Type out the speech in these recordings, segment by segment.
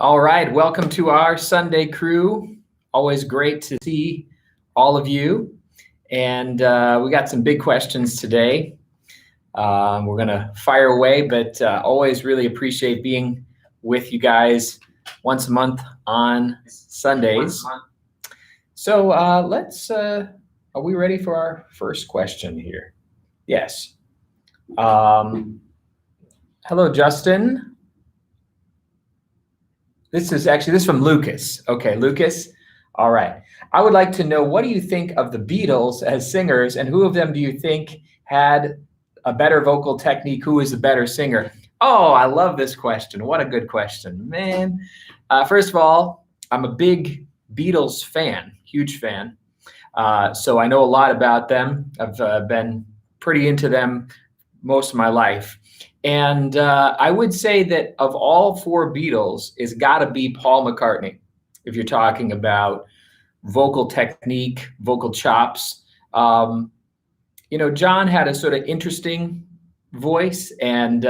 All right, welcome to our Sunday crew. Always great to see all of you. And we got some big questions today. We're gonna fire away, but always really appreciate being with you guys once a month on Sundays. So are we ready for our first question here? Yes. Hello, Justin. This is from Lucas. Okay, Lucas. All right. I would like to know, what do you think of the Beatles as singers, and who of them do you think had a better vocal technique? Who is the better singer? Oh, I love this question. What a good question, man. First of all, I'm a big Beatles fan, huge fan. So I know a lot about them. I've been pretty into them most of my life. And I would say that of all four Beatles, it's got to be Paul McCartney, if you're talking about vocal technique, vocal chops. John had a sort of interesting voice, and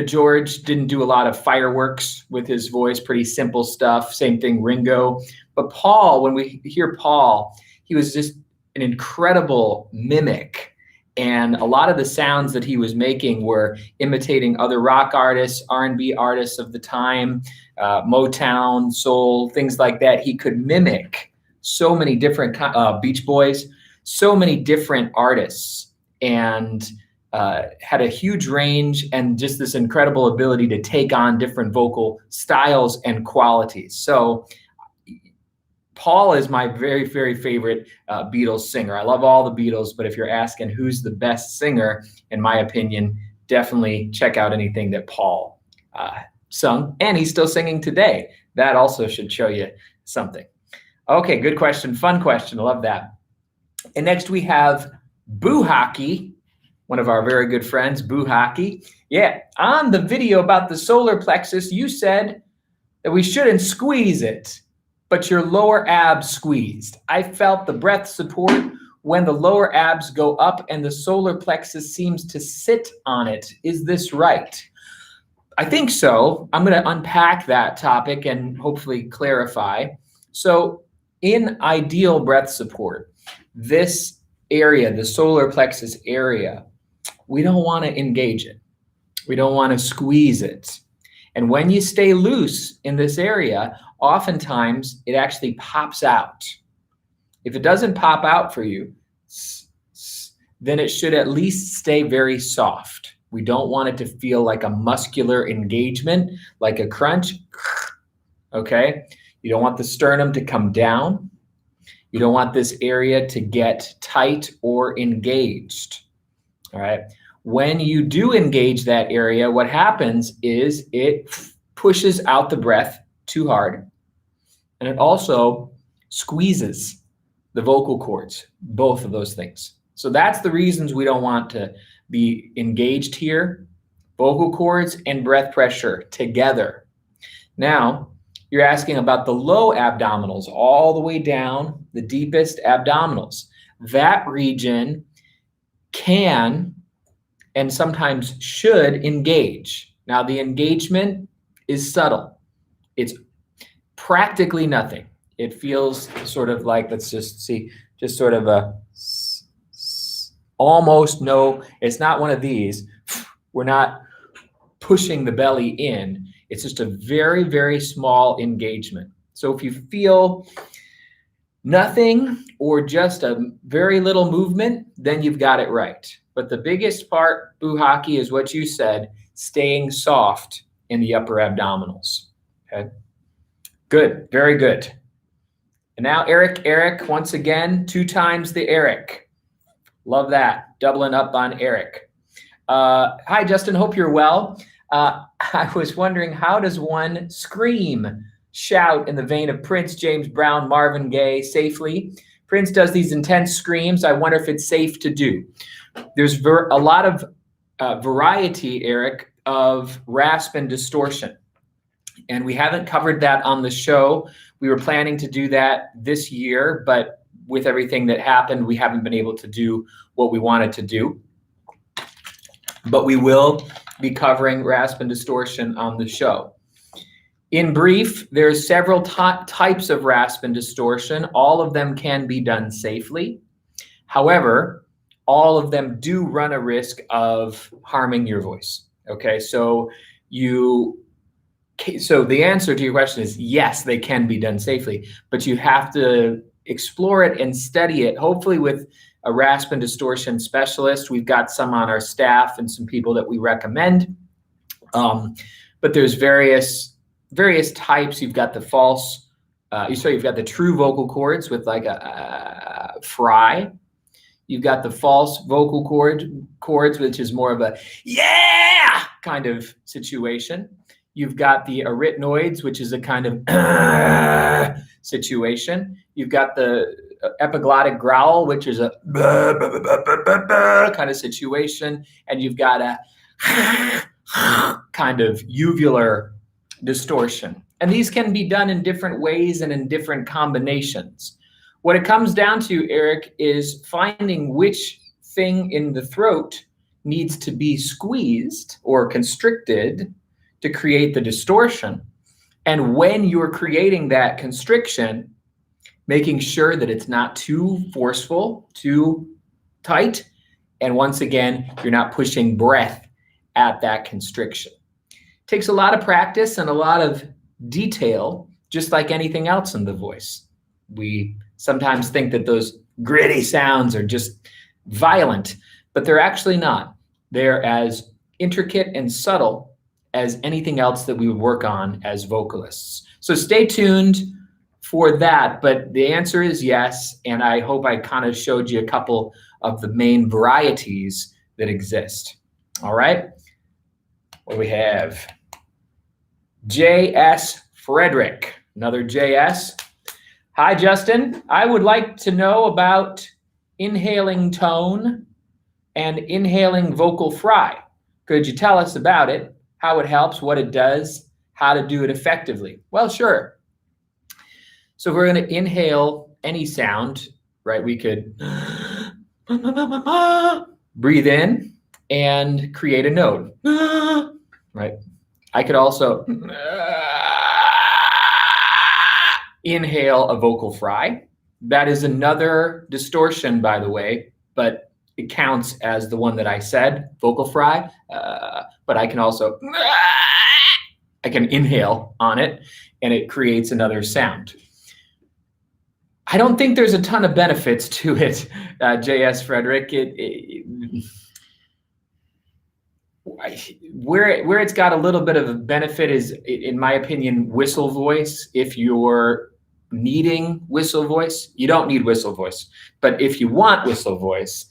George didn't do a lot of fireworks with his voice, pretty simple stuff. Same thing, Ringo. But Paul, when we hear Paul, he was just an incredible mimic. And a lot of the sounds that he was making were imitating other rock artists, R&B artists of the time, Motown, soul, things like that. He could mimic so many different Beach Boys, so many different artists, and had a huge range and just this incredible ability to take on different vocal styles and qualities. So Paul is my very, very favorite Beatles singer. I love all the Beatles, but if you're asking who's the best singer, in my opinion, definitely check out anything that Paul sung, and he's still singing today. That also should show you something. Okay, good question, fun question, I love that. And next we have Boo Hockey, one of our very good friends, Boo Hockey. Yeah, on the video about the solar plexus, you said that we shouldn't squeeze it, but your lower abs squeezed. I felt the breath support when the lower abs go up and the solar plexus seems to sit on it. Is this right? I think so. I'm going to unpack that topic and hopefully clarify. So in ideal breath support, this area, the solar plexus area, we don't want to engage it. We don't want to squeeze it. And when you stay loose in this area, oftentimes it actually pops out. If it doesn't pop out for you, then it should at least stay very soft. We don't want it to feel like a muscular engagement, like a crunch. Okay? You don't want the sternum to come down. You don't want this area to get tight or engaged. All right? When you do engage that area, what happens is it pushes out the breath too hard, and it also squeezes the vocal cords, both of those things. So that's the reasons we don't want to be engaged here, vocal cords and breath pressure together. Now, you're asking about the low abdominals, all the way down, the deepest abdominals. That region can and sometimes should engage. Now, the engagement is subtle. It's practically nothing. It feels sort of like, let's just see, just sort of a almost no, it's not one of these. We're not pushing the belly in. It's just a very, very small engagement. So if you feel nothing or just a very little movement, then you've got it right. But the biggest part, Boo Hockey, is what you said, staying soft in the upper abdominals. Okay, good, very good. And now Eric, once again, 2 times the Eric. Love that, doubling up on Eric. Hi, Justin, hope you're well. I was wondering, how does one scream, shout in the vein of Prince, James Brown, Marvin Gaye safely? Prince does these intense screams. I wonder if it's safe to do. There's a lot of variety, Eric, of rasp and distortion. And we haven't covered that on the show. We were planning to do that this year, but with everything that happened, we haven't been able to do what we wanted to do. But we will be covering rasp and distortion on the show. In brief, there's several types of rasp and distortion. All of them can be done safely. However, all of them do run a risk of harming your voice. Okay, so the answer to your question is yes, they can be done safely, but you have to explore it and study it, hopefully with a rasp and distortion specialist. We've got some on our staff and some people that we recommend. But there's various types. You've got the false, you've got the true vocal cords with like a fry. You've got the false vocal chords, which is more of a yeah kind of situation. You've got the arytenoids, which is a kind of situation. You've got the epiglottic growl, which is a kind of situation. And you've got a kind of uvular distortion. And these can be done in different ways and in different combinations. What it comes down to, Eric, is finding which thing in the throat needs to be squeezed or constricted to create the distortion. And when you're creating that constriction, making sure that it's not too forceful, too tight. And once again, you're not pushing breath at that constriction. It takes a lot of practice and a lot of detail, just like anything else in the voice. We sometimes think that those gritty sounds are just violent, but they're actually not. They're as intricate and subtle as anything else that we would work on as vocalists. So stay tuned for that, but the answer is yes, and I hope I kind of showed you a couple of the main varieties that exist. All right, what do we have? J.S. Frederick, another J.S. Hi, Justin. I would like to know about inhaling tone and inhaling vocal fry. Could you tell us about it? How it helps, what it does, how to do it effectively? Well, sure. So if we're going to inhale any sound, right, we could breathe in and create a note, right? I could also inhale a vocal fry. That is another distortion, by the way, but it counts as the one that I said, vocal fry. But I can also, I can inhale on it and it creates another sound. I don't think there's a ton of benefits to it, J.S. Frederick. Where it's got a little bit of a benefit is, in my opinion, whistle voice. If you're needing whistle voice, you don't need whistle voice. But if you want whistle voice,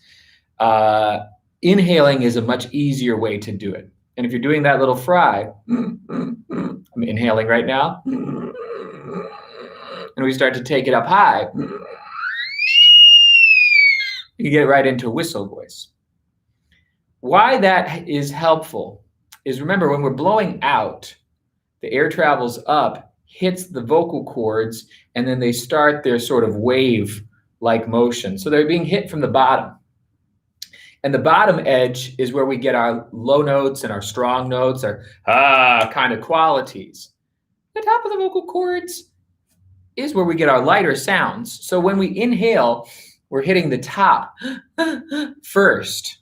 inhaling is a much easier way to do it. And if you're doing that little fry, I'm inhaling right now, and we start to take it up high, you get right into whistle voice. Why that is helpful is, remember, when we're blowing out, the air travels up, hits the vocal cords, and then they start their sort of wave-like motion. So they're being hit from the bottom. And the bottom edge is where we get our low notes and our strong notes, our kind of qualities. The top of the vocal cords is where we get our lighter sounds. So when we inhale, we're hitting the top first.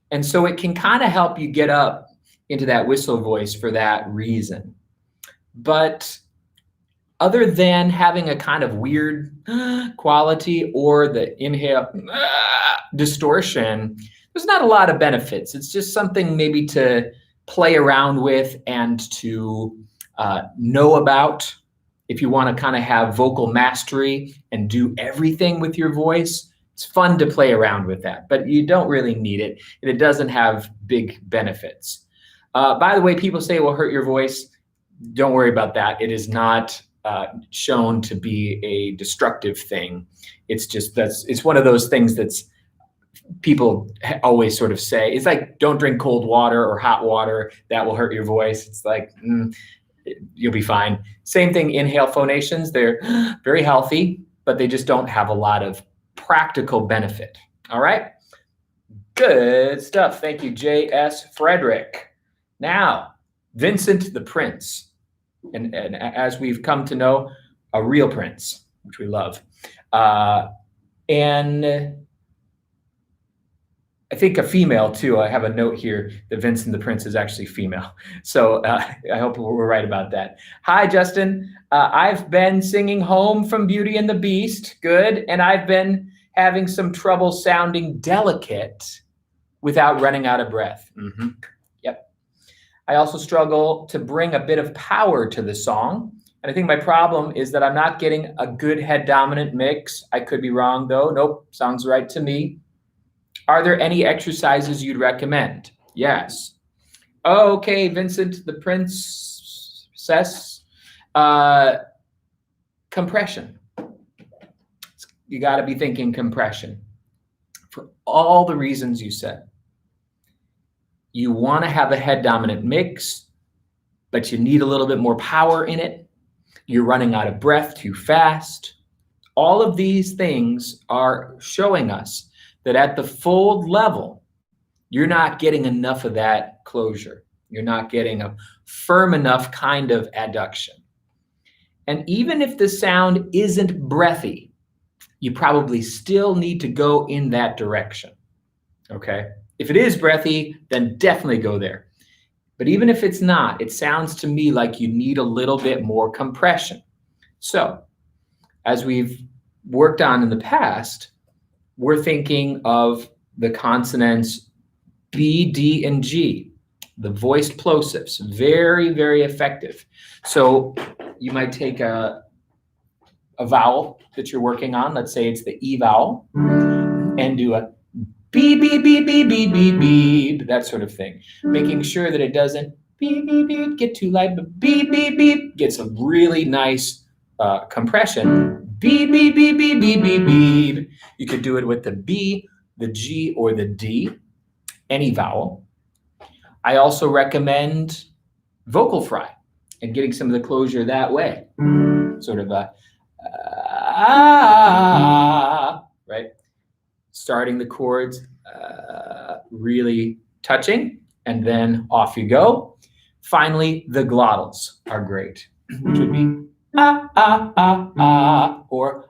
And so it can kind of help you get up into that whistle voice for that reason. But other than having a kind of weird quality or the inhale distortion, there's not a lot of benefits. It's just something maybe to play around with and to know about. If you want to kind of have vocal mastery and do everything with your voice, it's fun to play around with that, but you don't really need it, and it doesn't have big benefits. By the way, people say it will hurt your voice. Don't worry about that. It is not shown to be a destructive thing. It's just it's one of those things that's people always sort of say. It's like, don't drink cold water or hot water. That will hurt your voice. It's like, you'll be fine. Same thing, inhale phonations. They're very healthy, but they just don't have a lot of practical benefit. All right? Good stuff. Thank you, J.S. Frederick. Now, Vincent the Prince. and as we've come to know, a real prince, which we love. And I think a female too. I have a note here that Vincent the Prince is actually female. So I hope we're right about that. Hi, Justin. I've been singing Home from Beauty and the Beast. Good. And I've been having some trouble sounding delicate without running out of breath. Mm-hmm. Yep. I also struggle to bring a bit of power to the song. And I think my problem is that I'm not getting a good head dominant mix. I could be wrong though. Nope, sounds right to me. Are there any exercises you'd recommend? Yes. Okay, Vincent the Princess. Compression. You got to be thinking compression for all the reasons you said. You want to have a head dominant mix, but you need a little bit more power in it. You're running out of breath too fast. All of these things are showing us that at the fold level, you're not getting enough of that closure. You're not getting a firm enough kind of adduction. And even if the sound isn't breathy, you probably still need to go in that direction, okay? If it is breathy, then definitely go there. But even if it's not, it sounds to me like you need a little bit more compression. So, as we've worked on in the past, we're thinking of the consonants B, D, and G, the voiced plosives, very, very effective. So you might take a vowel that you're working on, let's say it's the E vowel, and do a beep, beep, beep, beep, beep, beep, beep, that sort of thing. Making sure that it doesn't beep, beep, beep, get too light, but beep, beep, beep, gets a really nice compression. Beep, beep, beep, beep, beep, beep, beep. You could do it with the B, the G, or the D, any vowel. I also recommend vocal fry and getting some of the closure that way. Sort of a right? Starting the chords, really touching, and then off you go. Finally, the glottals are great, which would be or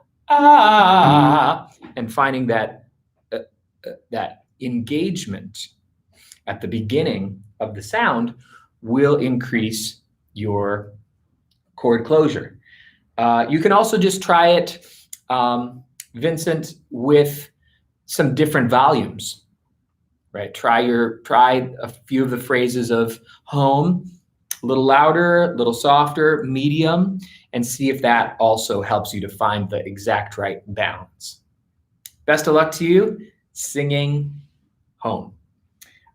and finding that that engagement at the beginning of the sound will increase your chord closure. You can also just try it, Vincent, with some different volumes, right? Try a few of the phrases of home, a little louder, a little softer, medium, and see if that also helps you to find the exact right balance. Best of luck to you singing home.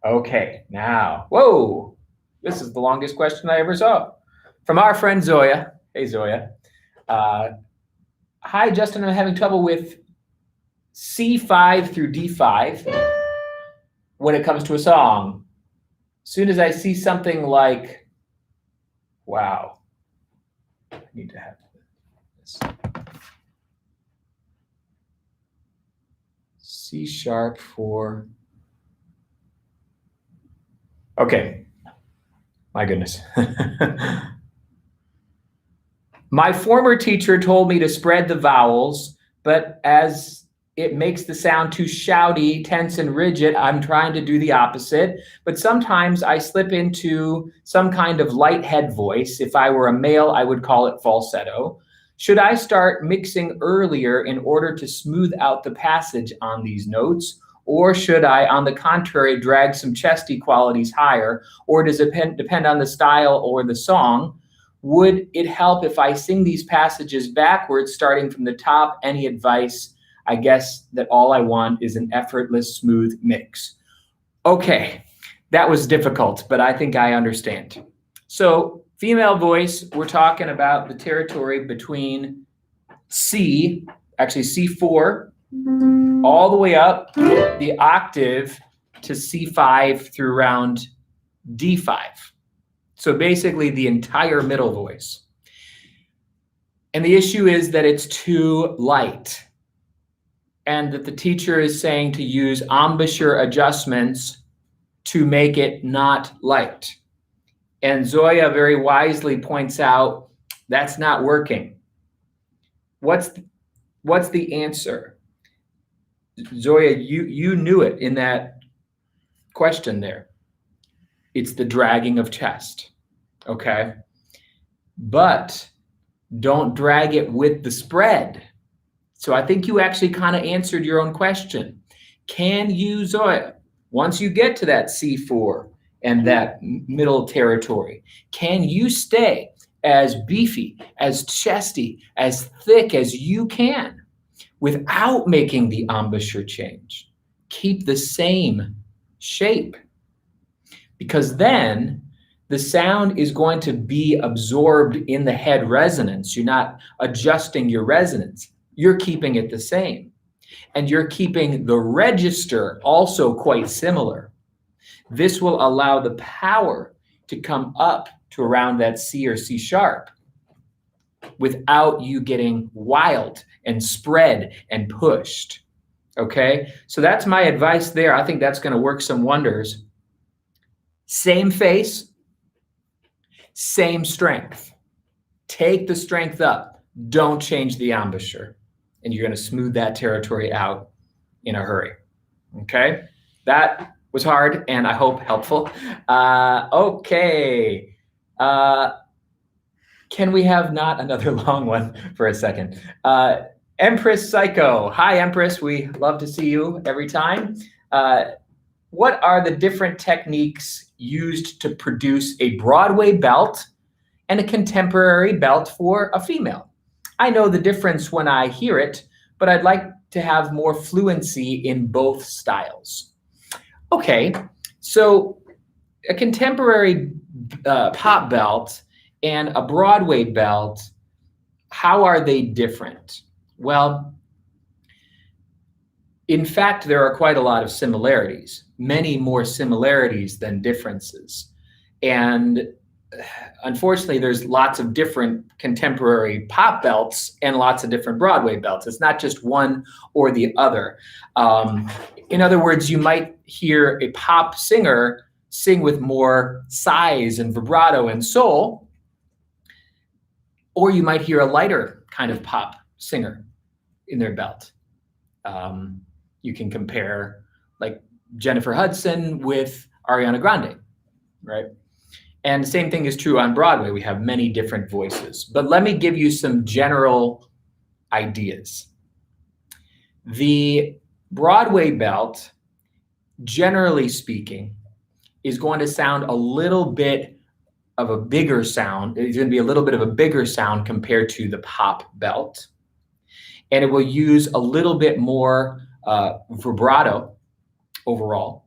Okay, now, whoa, this is the longest question I ever saw. From our friend Zoya. Hey, Zoya. Hi, Justin, I'm having trouble with C5 through D5 when it comes to a song. As soon as I see something like, wow, I need to have this. C sharp for, okay, my goodness. My former teacher told me to spread the vowels, but as it makes the sound too shouty, tense, and rigid, I'm trying to do the opposite. But sometimes I slip into some kind of light head voice. If I were a male, I would call it falsetto. Should I start mixing earlier in order to smooth out the passage on these notes? Or should I, on the contrary, drag some chesty qualities higher? Or does it depend on the style or the song? Would it help if I sing these passages backwards, starting from the top? Any advice? I guess that all I want is an effortless, smooth mix. Okay, that was difficult, but I think I understand. So female voice, we're talking about the territory between C, actually C4, all the way up the octave to C5 through around D5. So basically the entire middle voice. And the issue is that it's too light, and that the teacher is saying to use embouchure adjustments to make it not light. And Zoya very wisely points out that's not working. What's the answer? Zoya, you knew it in that question there. It's the dragging of chest, okay? But don't drag it with the spread. So I think you actually kind of answered your own question. Can you, Zoya, once you get to that C4 and that middle territory, can you stay as beefy, as chesty, as thick as you can without making the embouchure change? Keep the same shape, because then the sound is going to be absorbed in the head resonance. You're not adjusting your resonance. You're keeping it the same. And you're keeping the register also quite similar. This will allow the power to come up to around that C or C sharp without you getting wild and spread and pushed. Okay? So that's my advice there. I think that's going to work some wonders. Same face, same strength. Take the strength up. Don't change the embouchure. And you're going to smooth that territory out in a hurry. Okay? That was hard and I hope helpful. Okay. Can we have not another long one for a second? Empress Psycho. Hi, Empress. We love to see you every time. What are the different techniques used to produce a Broadway belt and a contemporary belt for a female? I know the difference when I hear it, but I'd like to have more fluency in both styles. Okay, so a contemporary pop belt and a Broadway belt, how are they different? Well, in fact, there are quite a lot of similarities, many more similarities than differences. And unfortunately, there's lots of different contemporary pop belts and lots of different Broadway belts. It's not just one or the other. In other words, you might hear a pop singer sing with more size and vibrato and soul, or you might hear a lighter kind of pop singer in their belt. You can compare like Jennifer Hudson with Ariana Grande, right? And the same thing is true on Broadway. We have many different voices. But let me give you some general ideas. The Broadway belt, generally speaking, is going to sound a little bit of a bigger sound. It's going to be a little bit of a bigger sound compared to the pop belt. And it will use a little bit more vibrato overall.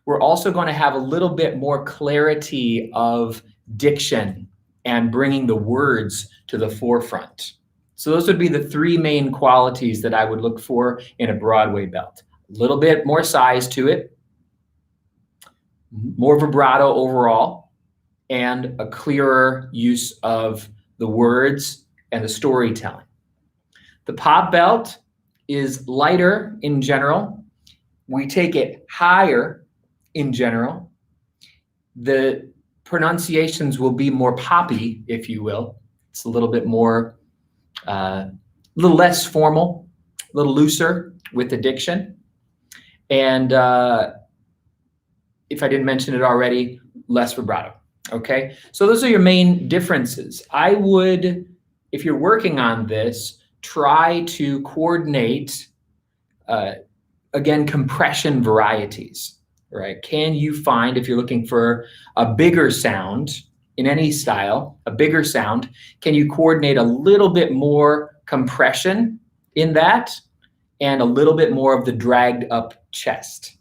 We're also going to have a little bit more clarity of diction and bringing the words to the forefront. So those would be the three main qualities that I would look for in a Broadway belt. A little bit more size to it, more vibrato overall, and a clearer use of the words and the storytelling. The pop belt is lighter in general. We take it higher in general. The pronunciations will be more poppy, if you will. It's a little bit more, a little less formal, a little looser with the diction. And if I didn't mention it already, less vibrato, okay? So those are your main differences. I would, if you're working on this, try to coordinate, again, compression varieties. Right? Can you find, if you're looking for a bigger sound in any style, a bigger sound, can you coordinate a little bit more compression in that and a little bit more of the dragged up chest?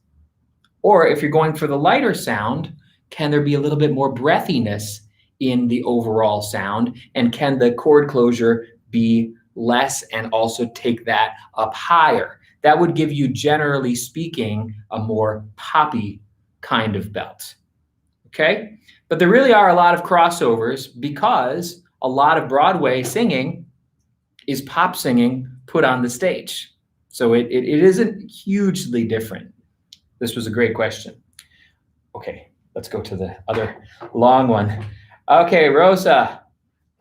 Or if you're going for the lighter sound, can there be a little bit more breathiness in the overall sound? And can the chord closure be less and also take that up higher? That would give you, generally speaking, a more poppy kind of belt, okay? But there really are a lot of crossovers because a lot of Broadway singing is pop singing put on the stage. So it isn't hugely different. This was a great question. Okay, Let's go to the other long one. Okay, Rosa.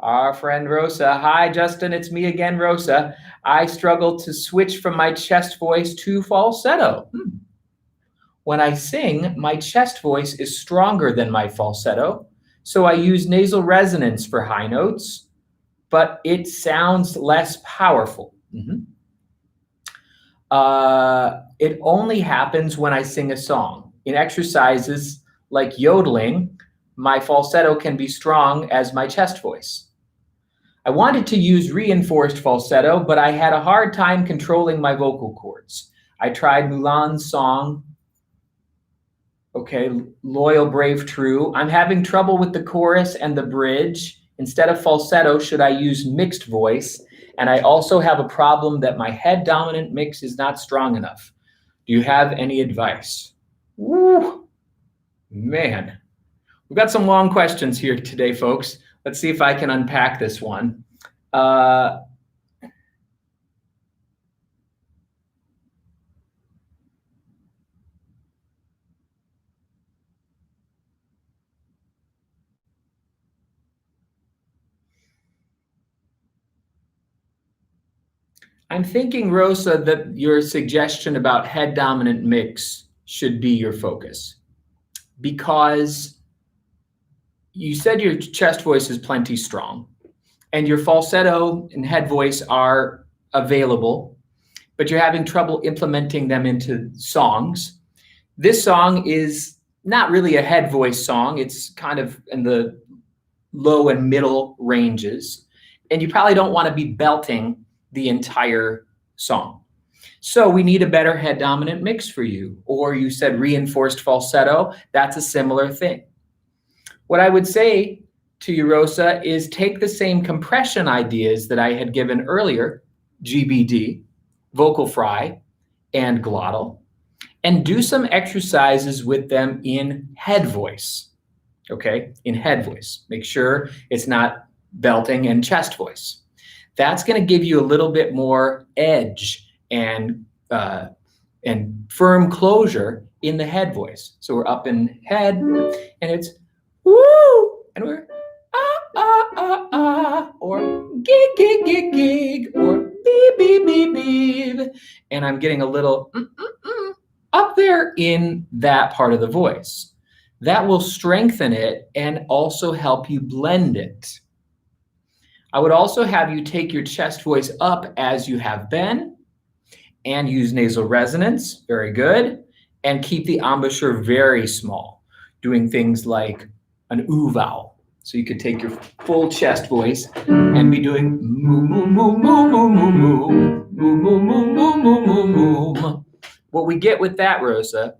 Our friend Rosa. Hi, Justin. It's me again, Rosa. I struggle to switch from my chest voice to falsetto. When I sing, my chest voice is stronger than my falsetto, so I use nasal resonance for high notes, but it sounds less powerful. It only happens when I sing a song. In exercises like yodeling, my falsetto can be strong as my chest voice. I wanted to use reinforced falsetto, but I had a hard time controlling my vocal cords. I tried Mulan's song, Loyal, Brave, True. I'm having trouble with the chorus and the bridge. Instead of falsetto, should I use mixed voice? And I also have a problem that my head dominant mix is not strong enough. Do you have any advice? Woo, man. We've got some long questions here today, folks. Let's see if I can unpack this one. I'm thinking, Rosa, that your suggestion about head dominant mix should be your focus, because you said your chest voice is plenty strong and your falsetto and head voice are available, but you're having trouble implementing them into songs. This song is not really a head voice song. It's kind of in the low and middle ranges, and you probably don't want to be belting the entire song. So we need a better head dominant mix for you. Or you said reinforced falsetto. That's a similar thing. What I would say to you, Rosa, is take the same compression ideas that I had given earlier, GBD, vocal fry, and glottal, and do some exercises with them in head voice. Okay, in head voice. Make sure it's not belting and chest voice. That's going to give you a little bit more edge and firm closure in the head voice. So we're up in head, and it's woo, and we're or gig, gig, gig, gig, or beep, beep, beep, beep. And I'm getting a little up there in that part of the voice. That will strengthen it and also help you blend it. I would also have you take your chest voice up as you have been and use nasal resonance, very good, and keep the embouchure very small, doing things like an ooh vowel. So you could take your full chest voice and be doing moo, moo, moo, moo, moo, moo, moo, moo, moo, moo, moo, moo, moo, moo. What we get with that, Rosa,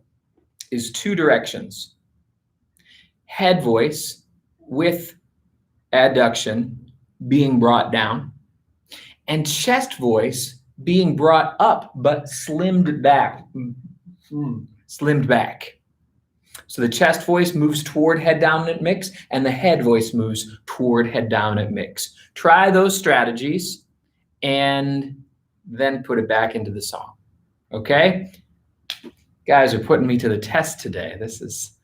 is two directions. Head voice with adduction being brought down, and chest voice being brought up but slimmed back. So the chest voice moves toward head dominant mix, and the head voice moves toward head dominant mix. Try those strategies and then put it back into the song. Okay? Guys are putting me to the test today. This is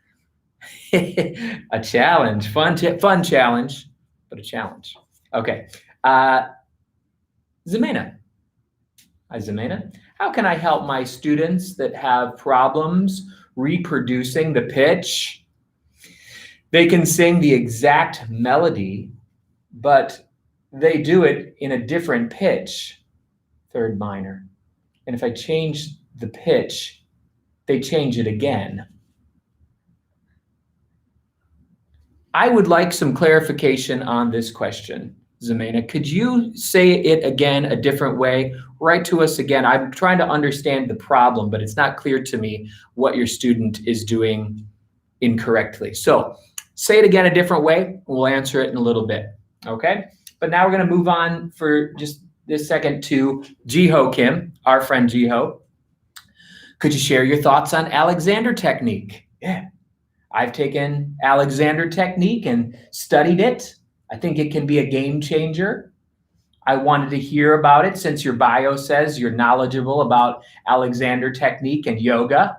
a challenge, fun challenge, but a challenge. Okay, Zemena. Hi, Zemena. How can I help my students that have problems reproducing the pitch? They can sing the exact melody, but they do it in a different pitch, third minor. And if I change the pitch, they change it again. I would like some clarification on this question, Zemena. Could you say it again a different way? Write to us again. I'm trying to understand the problem, but it's not clear to me what your student is doing incorrectly. So say it again a different way, and we'll answer it in a little bit, okay? But now we're gonna move on for just this second to Jiho Kim, our friend Jiho. Could you share your thoughts on Alexander technique? Yeah. I've taken Alexander technique and studied it. I think it can be a game changer. I wanted to hear about it since your bio says you're knowledgeable about Alexander technique and yoga.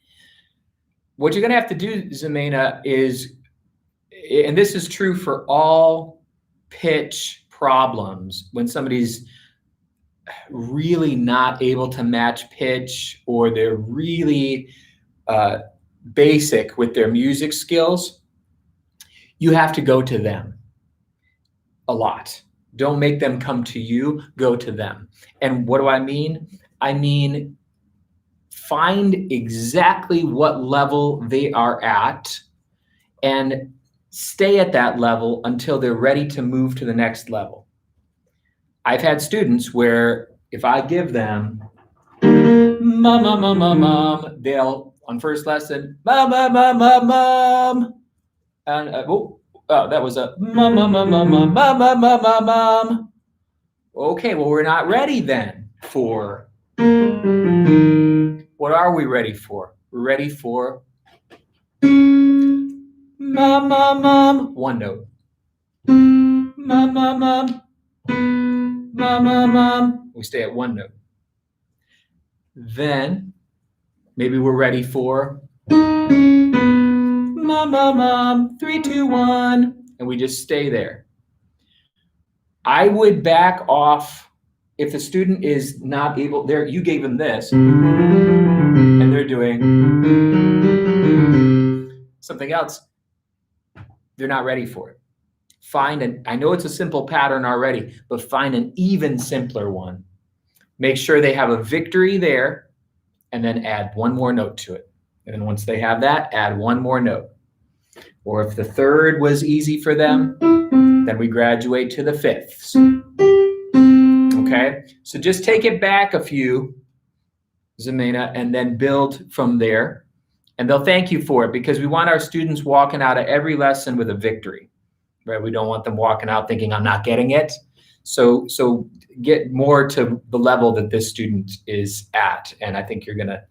What you're going to have to do, Zemena, is, and this is true for all pitch problems, when somebody's really not able to match pitch, or they're really basic with their music skills, you have to go to them a lot. Don't make them come to you, go to them. And what do I mean? I mean, find exactly what level they are at and stay at that level until they're ready to move to the next level. I've had students where if I give them mum, mum, mum, mum, mum, they'll, on first lesson, mum, mum, mum, mum, mum. And that was a mum, mum, mum, mum, mum, mum, mum, mum, mum, mum. Okay, well, we're not ready then for, what are we ready for? We're ready for mum, mum, mum, one note. Mum, mum, mum, mum, mum, mum. We stay at one note. Then maybe we're ready for mum, mum, mum, 3, 2, 1, and we just stay there. I would back off if the student is not able, there, you gave them this, and they're doing something else, they're not ready for it. Find an, I know it's a simple pattern already, but find an even simpler one. Make sure they have a victory there, and then add one more note to it. And then once they have that, add one more note. Or if the third was easy for them, then we graduate to the fifths. Okay, so just take it back a few, Zemena, and then build from there. And they'll thank you for it, because we want our students walking out of every lesson with a victory, right? We don't want them walking out thinking, I'm not getting it. So get more to the level that this student is at, and I think you're gonna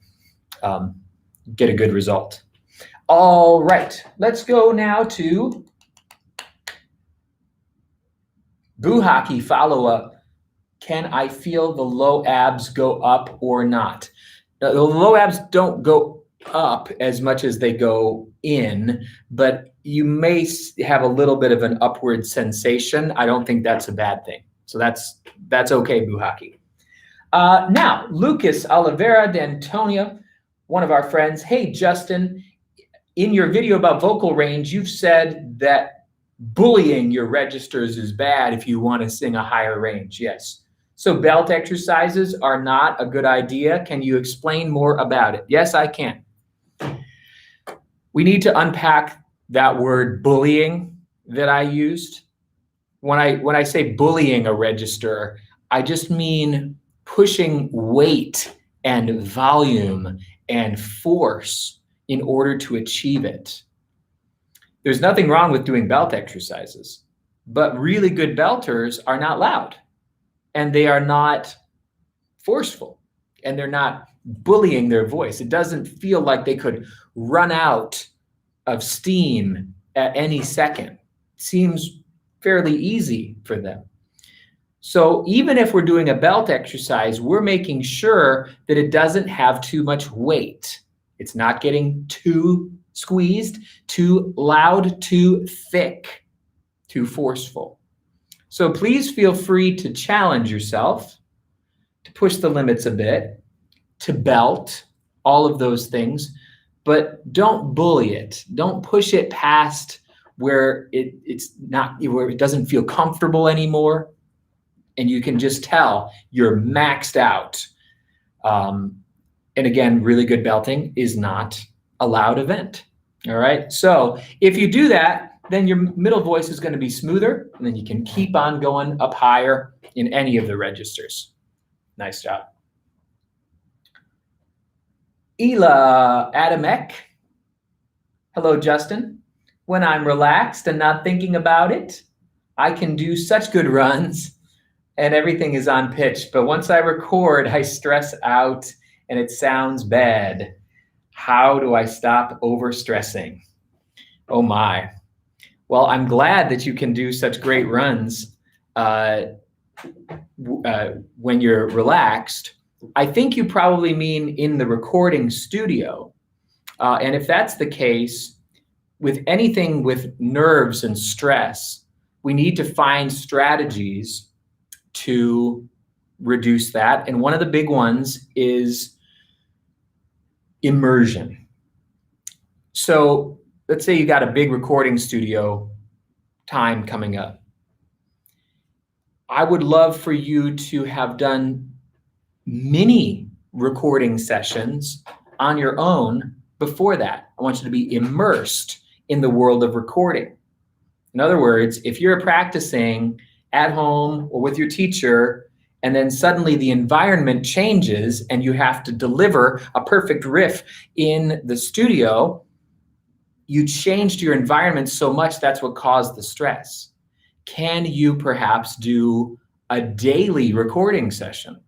get a good result. All right, let's go now to Boo Hockey follow-up. Can I feel the low abs go up or not? Now, the low abs don't go up as much as they go in, but you may have a little bit of an upward sensation. I don't think that's a bad thing. So that's okay, Boo Hockey. Now, Lucas Oliveira d'Antonio, one of our friends. Hey, Justin, in your video about vocal range, you've said that bullying your registers is bad if you want to sing a higher range. Yes. So belt exercises are not a good idea. Can you explain more about it? Yes, I can. We need to unpack that word bullying that I used. When I say bullying a register, I just mean pushing weight and volume and force in order to achieve it. There's nothing wrong with doing belt exercises, but really good belters are not loud, and they are not forceful, and they're not bullying their voice. It doesn't feel like they could run out of steam at any second. It seems fairly easy for them. So even if we're doing a belt exercise, we're making sure that it doesn't have too much weight. It's not getting too squeezed, too loud, too thick, too forceful. So please feel free to challenge yourself, to push the limits a bit, to belt, all of those things, but don't bully it. Don't push it past where it's not, where it doesn't feel comfortable anymore, and you can just tell you're maxed out. And again, really good belting is not a loud event. All right. So if you do that, then your middle voice is going to be smoother, and then you can keep on going up higher in any of the registers. Nice job. Ela Adamek. Hello, Justin. When I'm relaxed and not thinking about it, I can do such good runs and everything is on pitch. But once I record, I stress out and it sounds bad. How do I stop overstressing? Oh my. Well, I'm glad that you can do such great runs when you're relaxed. I think you probably mean in the recording studio. And if that's the case, with anything with nerves and stress, we need to find strategies to reduce that. And one of the big ones is immersion. So let's say you got a big recording studio time coming up. I would love for you to have done mini recording sessions on your own before that. I want you to be immersed in the world of recording. In other words, if you're practicing at home or with your teacher, and then suddenly the environment changes and you have to deliver a perfect riff in the studio, you changed your environment so much that's what caused the stress. Can you perhaps do a daily recording session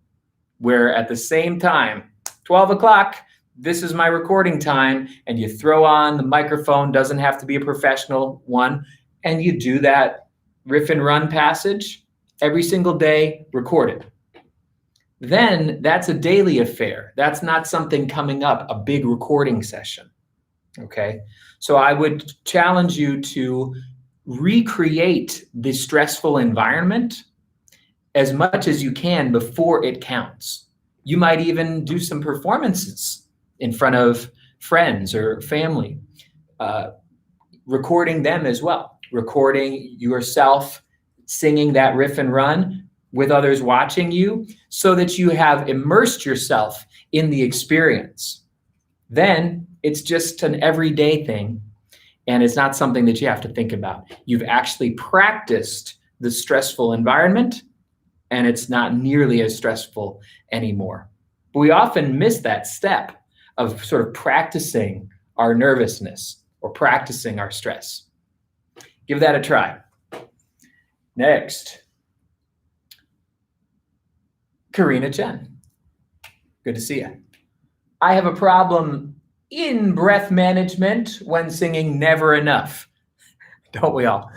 where at the same time, 12 o'clock, this is my recording time, and you throw on the microphone, doesn't have to be a professional one, and you do that riff and run passage every single day, record it. Then that's a daily affair. That's not something coming up, a big recording session, okay? So I would challenge you to recreate the stressful environment as much as you can before it counts. You might even do some performances in front of friends or family, recording them as well, recording yourself singing that riff and run with others watching you so that you have immersed yourself in the experience. Then it's just an everyday thing, and it's not something that you have to think about. You've actually practiced the stressful environment, and it's not nearly as stressful anymore. But we often miss that step of sort of practicing our nervousness or practicing our stress. Give that a try. Next, Karina Chen. Good to see you. I have a problem in breath management when singing Never Enough. Don't we all?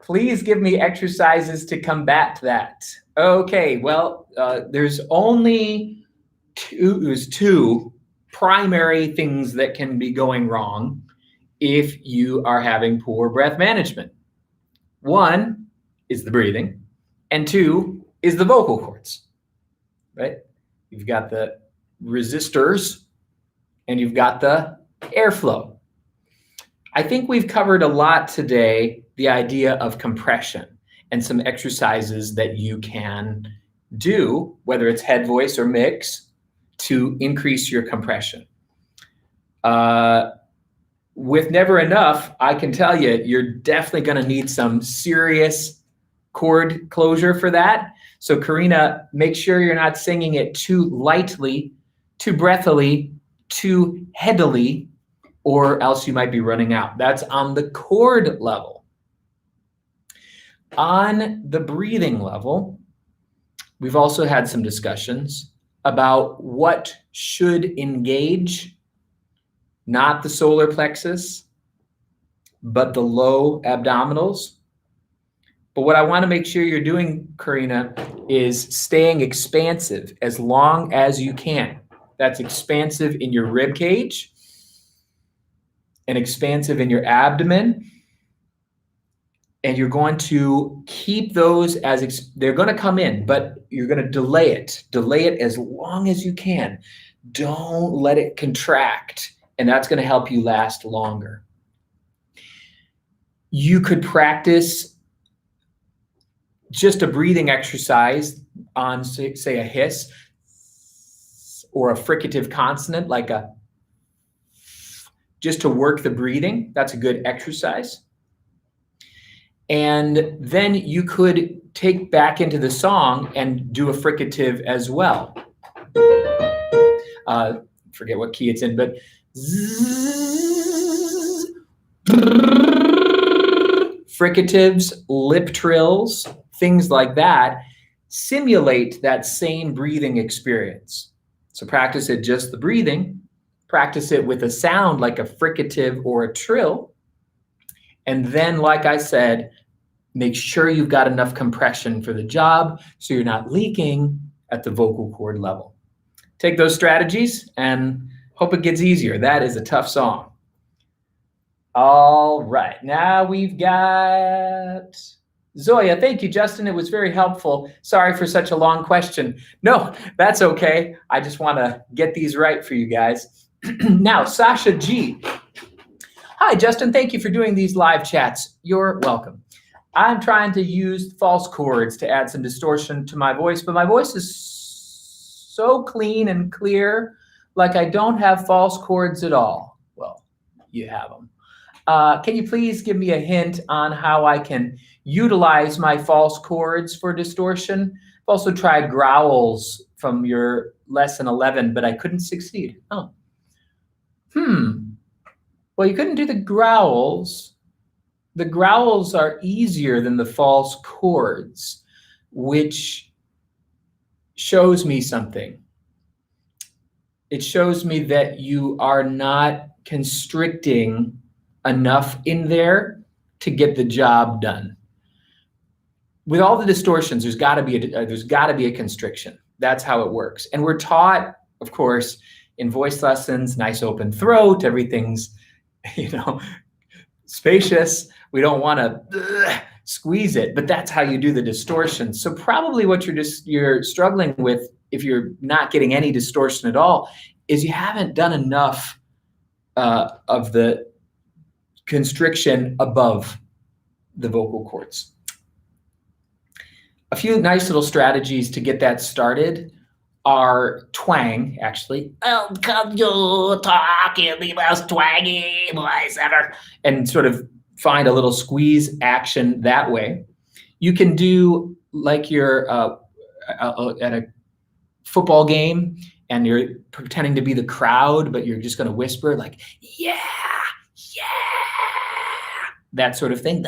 Please give me exercises to combat that. Okay, well, there's only two primary things that can be going wrong if you are having poor breath management. One is the breathing, and two is the vocal cords, right? You've got the resistors and you've got the airflow. I think we've covered a lot today, the idea of compression and some exercises that you can do, whether it's head voice or mix, to increase your compression. With Never Enough, I can tell you, you're definitely going to need some serious chord closure for that. So Karina, make sure you're not singing it too lightly, too breathily, too headily, or else you might be running out. That's on the chord level. On the breathing level, we've also had some discussions about what should engage, not the solar plexus, but the low abdominals. But what I want to make sure you're doing, Karina, is staying expansive as long as you can. That's expansive in your rib cage and expansive in your abdomen. And you're going to keep those as, they're going to come in, but you're going to delay it. Delay it as long as you can. Don't let it contract, and that's going to help you last longer. You could practice just a breathing exercise on, say, a hiss or a fricative consonant, like a, just to work the breathing. That's a good exercise. And then you could take back into the song and do a fricative as well. Forget what key it's in, but fricatives, lip trills, things like that simulate that same breathing experience. So practice it just the breathing, practice it with a sound like a fricative or a trill. And then, like I said, make sure you've got enough compression for the job so you're not leaking at the vocal cord level. Take those strategies and Hope it gets easier. That is a tough song. All right, now we've got Zoya. Thank you, Justin. It was very helpful. Sorry for such a long question. No, that's okay. I just want to get these right for you guys. Now, Sasha G. Hi, Justin. Thank you for doing these live chats. You're welcome. I'm trying to use false chords to add some distortion to my voice, but my voice is so clean and clear, like I don't have false chords at all. Well, you have them. Can you please give me a hint on how I can utilize my false chords for distortion? I've also tried growls from your lesson 11, but I couldn't succeed. Oh. Well, you couldn't do the growls. The growls are easier than the false chords, which shows me something. It shows me that you are not constricting enough in there to get the job done. With all the distortions, there's got to be a constriction. That's how it works. And we're taught, of course, in voice lessons, nice open throat, everything's, spacious. We don't want to squeeze it, but that's how you do the distortion. So probably what you're struggling with, if you're not getting any distortion at all, is you haven't done enough of the constriction above the vocal cords. A few nice little strategies to get that started are twang, actually. Oh, come you talk in the most twangy voice ever. And sort of find a little squeeze action that way. You can do like you're at a football game and you're pretending to be the crowd, but you're just going to whisper like, yeah, yeah, that sort of thing.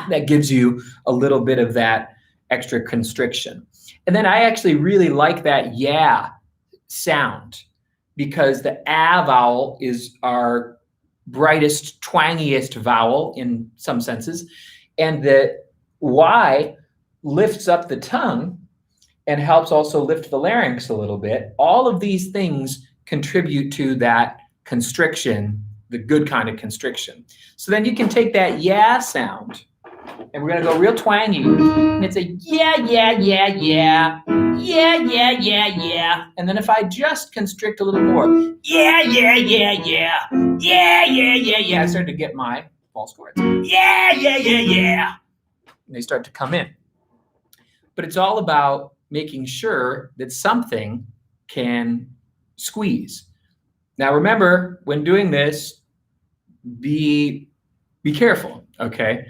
That gives you a little bit of that extra constriction. And then I actually really like that yeah sound, because the ah vowel is our brightest, twangiest vowel in some senses. And the y lifts up the tongue and helps also lift the larynx a little bit. All of these things contribute to that constriction, the good kind of constriction. So then you can take that yeah sound, and we're gonna go real twangy, and it's a yeah, yeah, yeah, yeah, yeah, yeah, yeah, yeah. And then if I just constrict a little more, yeah, yeah, yeah, yeah, yeah, yeah, yeah, yeah, I start to get my false chords. Yeah, yeah, yeah, yeah. And they start to come in. But it's all about making sure that something can squeeze. Now remember, when doing this, be careful, okay?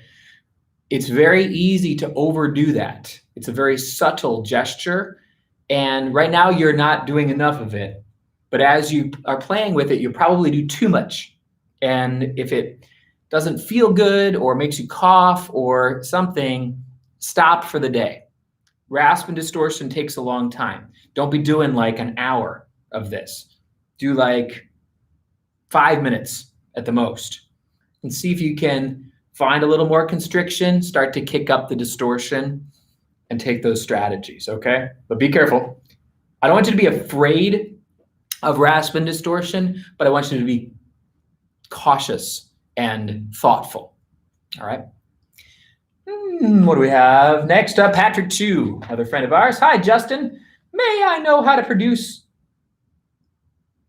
It's very easy to overdo that. It's a very subtle gesture, and right now you're not doing enough of it. But as you are playing with it, you probably do too much. And if it doesn't feel good or makes you cough or something, stop for the day. Rasp and distortion takes a long time. Don't be doing like an hour of this. Do like 5 minutes at the most, and see if you can find a little more constriction, start to kick up the distortion, and take those strategies, okay? But be careful. I don't want you to be afraid of rasp and distortion, but I want you to be cautious and thoughtful, all right? What do we have? Next up, Patrick Chu, another friend of ours. Hi, Justin. May I know how to produce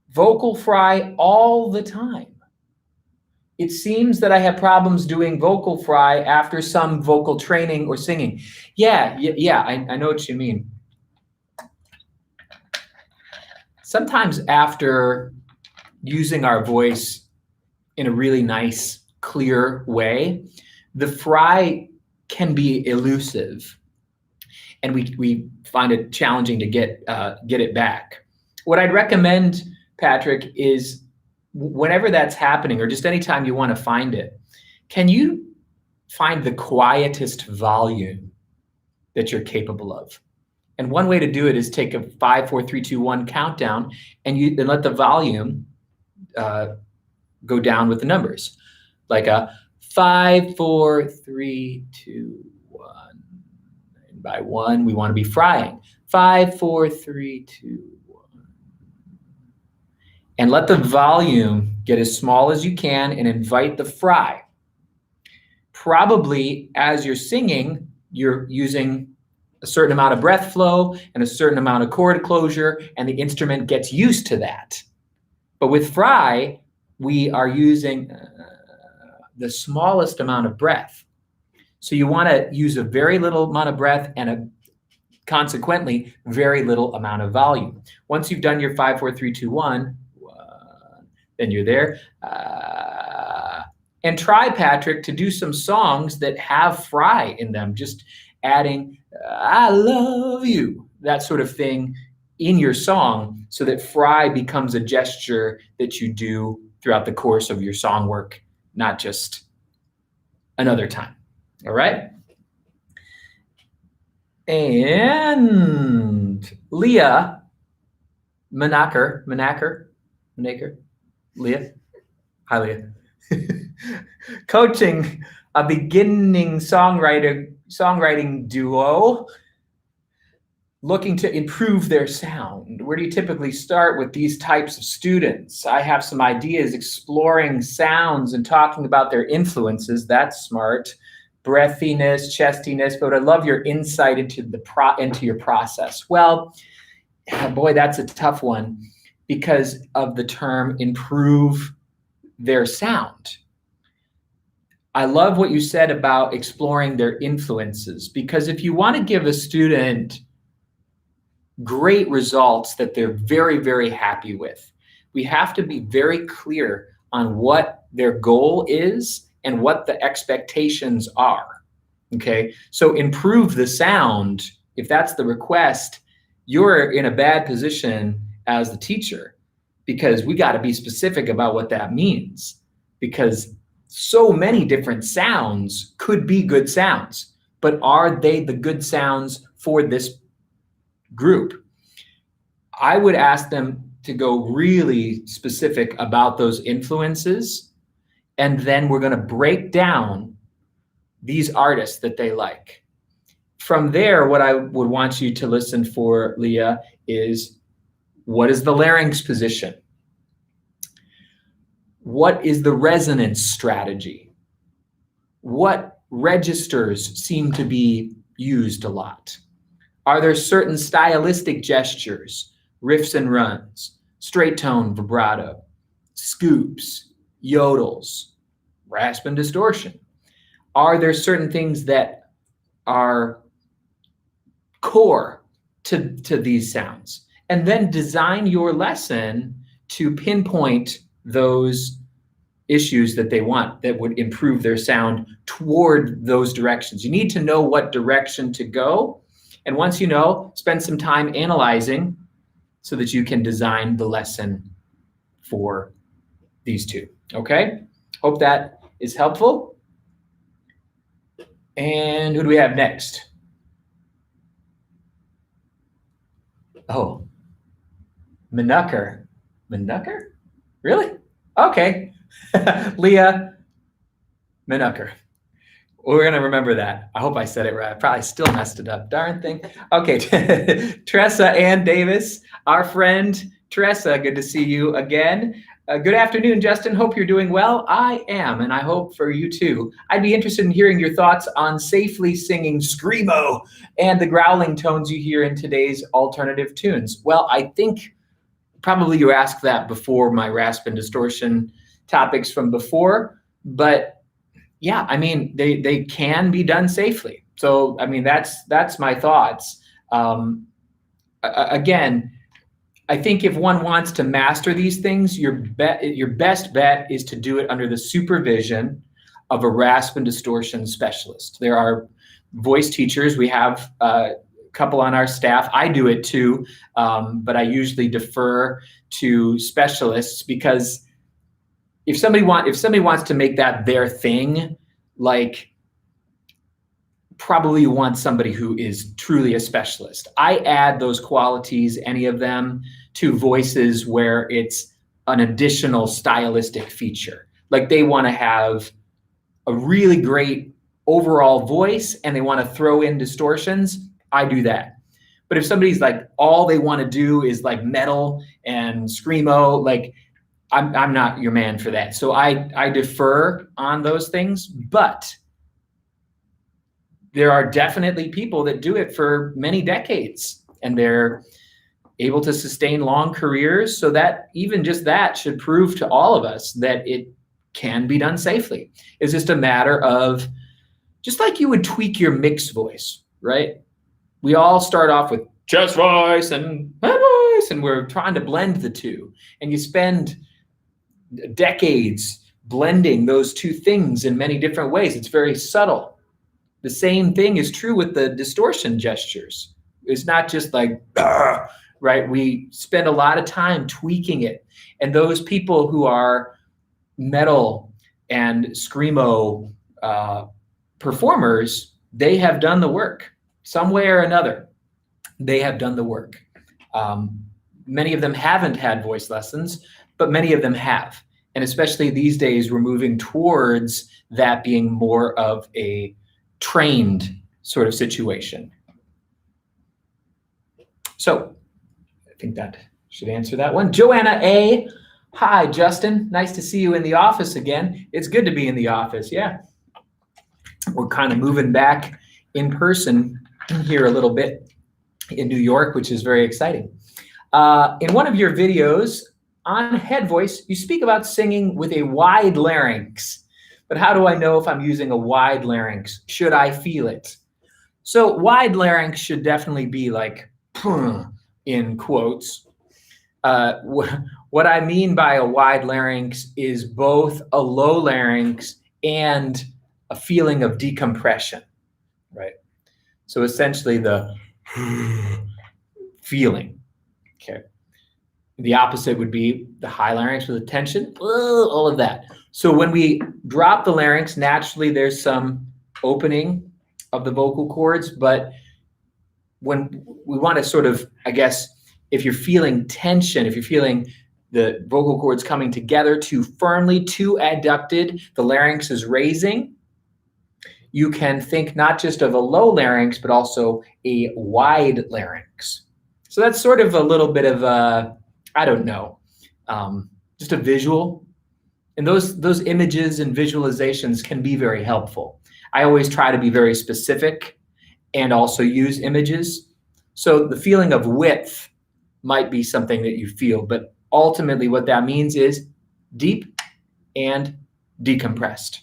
vocal fry all the time? It seems that I have problems doing vocal fry after some vocal training or singing. Yeah, I know what you mean. Sometimes after using our voice in a really nice, clear way, the fry can be elusive, and we find it challenging to get it back. What I'd recommend, Patrick, is whenever that's happening, or just anytime you want to find it, can you find the quietest volume that you're capable of? And one way to do it is take a 5, 4, 3, 2, 1 countdown, and let the volume go down with the numbers, like a 5, 4, 3, 2, 1. And by 1, we want to be frying. 5, 4, 3, 2, 1. And let the volume get as small as you can and invite the fry. Probably as you're singing, you're using a certain amount of breath flow and a certain amount of chord closure, and the instrument gets used to that. But with fry, we are using the smallest amount of breath. So you want to use a very little amount of breath and consequently very little amount of volume. Once you've done your 5, 4, 3, 2, 1, then you're there. And try, Patrick, to do some songs that have fry in them, just adding I love you, that sort of thing in your song, so that fry becomes a gesture that you do throughout the course of your song work, not just another time. All right? And Leah Manaker, Leah. Hi, Leah. Coaching a beginning songwriting duo looking to improve their sound. Where do you typically start with these types of students? I have some ideas exploring sounds and talking about their influences. That's smart. Breathiness, chestiness, but I love your insight into your process. Well, boy, that's a tough one because of the term improve their sound. I love what you said about exploring their influences, because if you want to give a student great results that they're very, very happy with, we have to be very clear on what their goal is and what the expectations are. Okay, so improve the sound. If that's the request, you're in a bad position as the teacher, because we got to be specific about what that means, because so many different sounds could be good sounds, but are they the good sounds for this group? I would ask them to go really specific about those influences, and then we're going to break down these artists that they like. From there, what I would want you to listen for, Leah, is what is the larynx position? What is the resonance strategy? What registers seem to be used a lot? Are there certain stylistic gestures, riffs and runs, straight tone, vibrato, scoops, yodels, rasp and distortion? Are there certain things that are core to these sounds? And then design your lesson to pinpoint those issues that they want that would improve their sound toward those directions. You need to know what direction to go. And once you know, spend some time analyzing so that you can design the lesson for these two. Okay? Hope that is helpful. And who do we have next? Oh, Manucker. Manucker? Really? Okay. Leah Manucker. We're going to remember that. I hope I said it right. I probably still messed it up. Darn thing. Okay. Tressa Ann Davis, our friend. Tressa, good to see you again. Good afternoon, Justin. Hope you're doing well. I am, and I hope for you too. I'd be interested in hearing your thoughts on safely singing screamo and the growling tones you hear in today's alternative tunes. Well, I think probably you asked that before my rasp and distortion topics from before, but yeah, I mean, they can be done safely. So, I mean, that's my thoughts. Again, I think if one wants to master these things, your best bet is to do it under the supervision of a rasp and distortion specialist. There are voice teachers. We have a couple on our staff. I do it too, but I usually defer to specialists, because if somebody wants to make that their thing, like, probably you want somebody who is truly a specialist. I add those qualities, any of them, to voices where it's an additional stylistic feature. Like they want to have a really great overall voice and they want to throw in distortions, I do that. But if somebody's like, all they want to do is like metal and screamo, like I'm not your man for that. So I defer on those things, but there are definitely people that do it for many decades, and they're able to sustain long careers. So that even just that should prove to all of us that it can be done safely. It's just a matter of, just like you would tweak your mixed voice, right? We all start off with chest voice and head voice, and we're trying to blend the two. And you spend decades blending those two things in many different ways. It's very subtle. The same thing is true with the distortion gestures. It's not just like, right? We spend a lot of time tweaking it. And those people who are metal and screamo performers, they have done the work. Some way or another, they have done the work. Many of them haven't had voice lessons, but many of them have. And especially these days, we're moving towards that being more of a trained sort of situation. So I think that should answer that one. Joanna A. Hi, Justin. Nice to see you in the office again. It's good to be in the office. Yeah. We're kind of moving back in person here a little bit in New York, which is very exciting. In one of your videos on head voice, you speak about singing with a wide larynx. But how do I know if I'm using a wide larynx? Should I feel it? So wide larynx should definitely be like, in quotes. What I mean by a wide larynx is both a low larynx and a feeling of decompression, right? So essentially the feeling, okay? The opposite would be the high larynx with a tension, all of that. So when we drop the larynx, naturally there's some opening of the vocal cords, but when we want to sort of, I guess, if you're feeling tension, if you're feeling the vocal cords coming together too firmly, too adducted, the larynx is raising, you can think not just of a low larynx, but also a wide larynx. So that's sort of a little bit of a, I don't know, just a visual. And those images and visualizations can be very helpful. I always try to be very specific and also use images. So the feeling of width might be something that you feel, but ultimately what that means is deep and decompressed.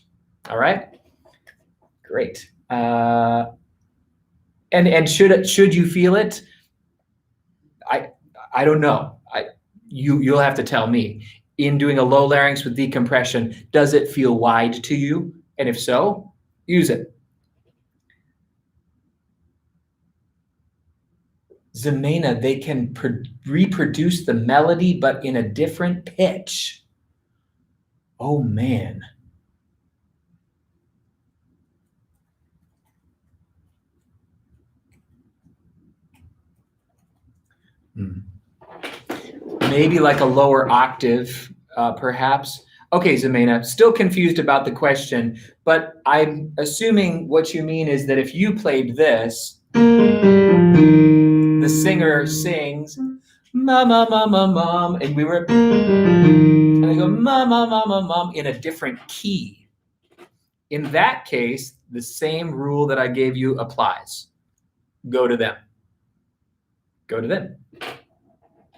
All right? Great. And should you feel it? I don't know. You'll have to tell me. In doing a low larynx with decompression, does it feel wide to you? And if so, use it. Zemena, they can reproduce the melody, but in a different pitch. Oh, man. Maybe like a lower octave, perhaps. Okay, Zemena, still confused about the question, but I'm assuming what you mean is that if you played this, the singer sings, ma, mom, and we were, and they go, ma, mom, in a different key. In that case, the same rule that I gave you applies. Go to them. Go to them.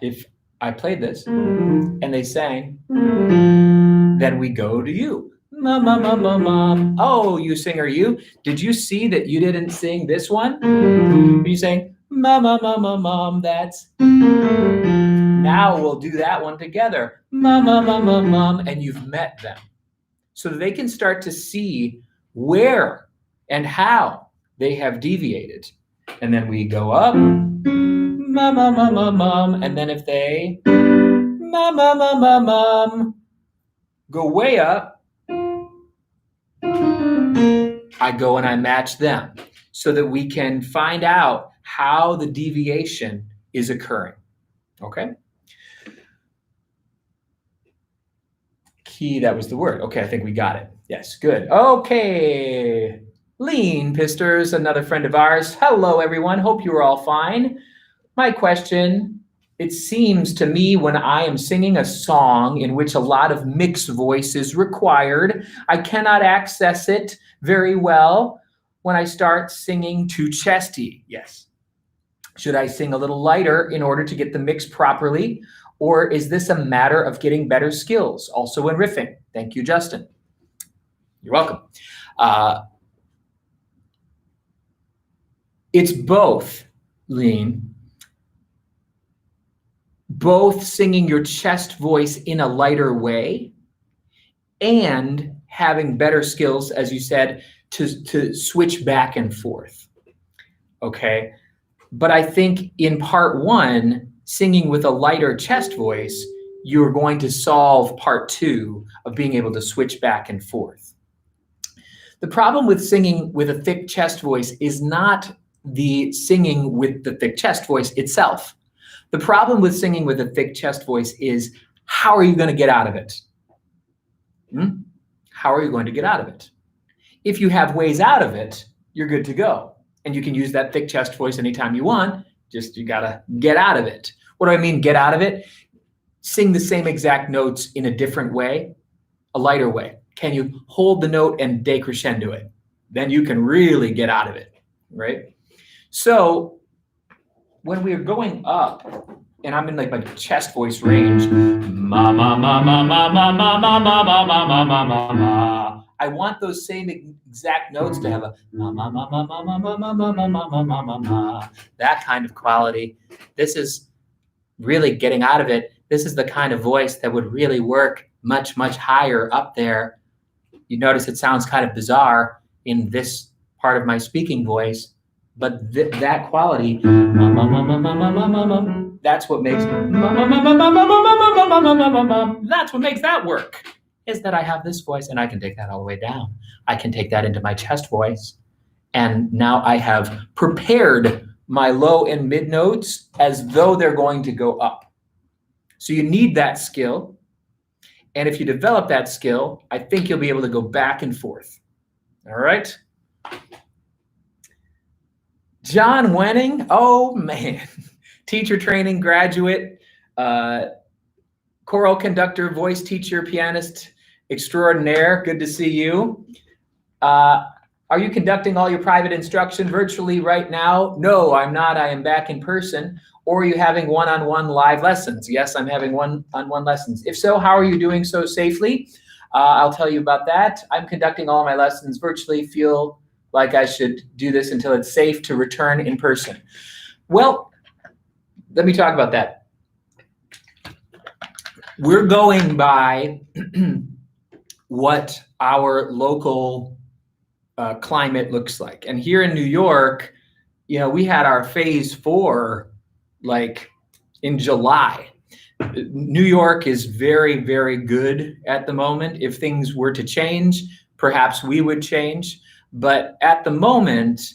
If I played this and they sang, then we go to you. Mom. Oh, you singer, you. Did you see that you didn't sing this one? You sang, mom, that's. Now we'll do that one together. Mom, and you've met them. So that they can start to see where and how they have deviated. And then we go up. Mom, and then if they mom go way up, I go and I match them so that we can find out how the deviation is occurring. Okay? Key, that was the word. Okay, I think we got it. Yes, good. Okay. Lean Pisters, another friend of ours. Hello, everyone. Hope you are all fine. My question It seems to me when I am singing a song in which a lot of mixed voice is required, I cannot access it very well when I start singing too chesty. Yes. Should I sing a little lighter in order to get the mix properly? Or is this a matter of getting better skills? Also when riffing. Thank you, Justin. You're welcome. It's both, Lean. Both singing your chest voice in a lighter way and having better skills, as you said, to switch back and forth. Okay. But I think in part one, singing with a lighter chest voice, you're going to solve part two of being able to switch back and forth. The problem with singing with a thick chest voice is not the singing with the thick chest voice itself. The problem with singing with a thick chest voice is, how are you going to get out of it? How are you going to get out of it? If you have ways out of it, you're good to go. And you can use that thick chest voice anytime you want. Just you got to get out of it. What do I mean, get out of it? Sing the same exact notes in a different way, a lighter way. Can you hold the note and decrescendo it? Then you can really get out of it, right? So when we're going up, and I'm in like my chest voice range, ma ma ma ma ma ma ma ma ma ma ma ma ma ma ma. I want those same exact notes to have a ma ma ma ma ma ma ma ma ma ma ma ma ma ma. That kind of quality. This is really getting out of it. This is the kind of voice that would really work much, much higher up there. You notice it sounds kind of bizarre in this part of my speaking voice, but that quality, that's what makes that's what makes that work, is that I have this voice and I can take that all the way down. I can take that into my chest voice. And now I have prepared my low and mid notes as though they're going to go up. So you need that skill. And if you develop that skill, I think you'll be able to go back and forth. All right. John Wenning, oh man, teacher training graduate, choral conductor, voice teacher, pianist extraordinaire. Good to see you. Are you conducting all your private instruction virtually right now? No, I'm not. I am back in person. Or are you having one-on-one live lessons? Yes, I'm having one-on-one lessons. If so, how are you doing so safely? I'll tell you about that. I'm conducting all my lessons virtually. Feel like I should do this until it's safe to return in person. Well, let me talk about that. We're going by what our local climate looks like. And here in New York, you know, we had our phase 4 like in July. New York is very, very good at the moment. If things were to change, perhaps we would change. But at the moment,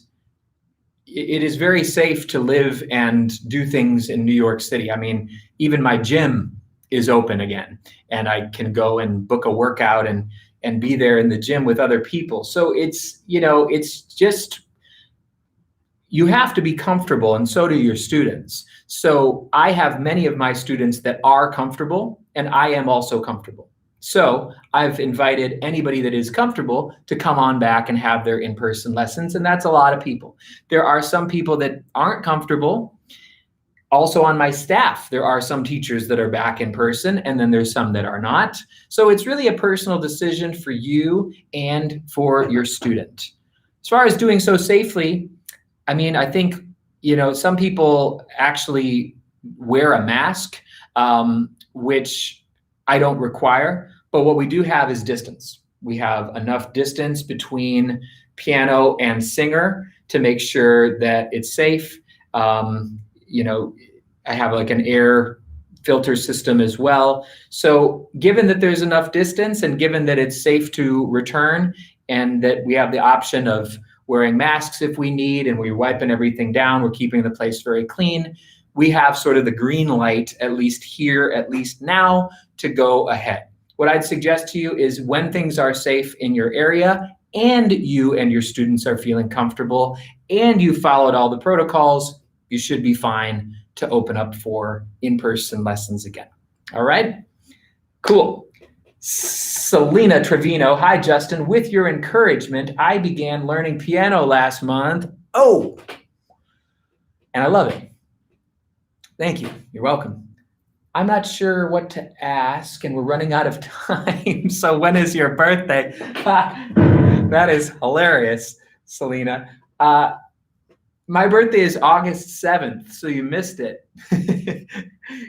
it is very safe to live and do things in New York City. I mean, even my gym is open again, and I can go and book a workout and be there in the gym with other people. So it's, you know, it's just, you have to be comfortable, and so do your students. So I have many of my students that are comfortable, and I am also comfortable. So I've invited anybody that is comfortable to come on back and have their in-person lessons, and that's a lot of people. There are some people that aren't comfortable. Also on my staff, there are some teachers that are back in person, and then there's some that are not. So it's really a personal decision for you and for your student. As far as doing so safely, I mean, I think, you know, some people actually wear a mask, which I don't require, but what we do have is distance. We have enough distance between piano and singer to make sure that it's safe. You know, I have like an air filter system as well. So given that there's enough distance and given that it's safe to return and that we have the option of wearing masks if we need, and we're wiping everything down, we're keeping the place very clean, we have sort of the green light, at least here, at least now, to go ahead. What I'd suggest to you is when things are safe in your area and you and your students are feeling comfortable and you followed all the protocols, you should be fine to open up for in-person lessons again. All right, cool. Selena Trevino, hi Justin, with your encouragement, I began learning piano last month. Oh, and I love it. Thank you, you're welcome. I'm not sure what to ask and we're running out of time. So when is your birthday? That is hilarious, Selena. My birthday is August 7th, so you missed it.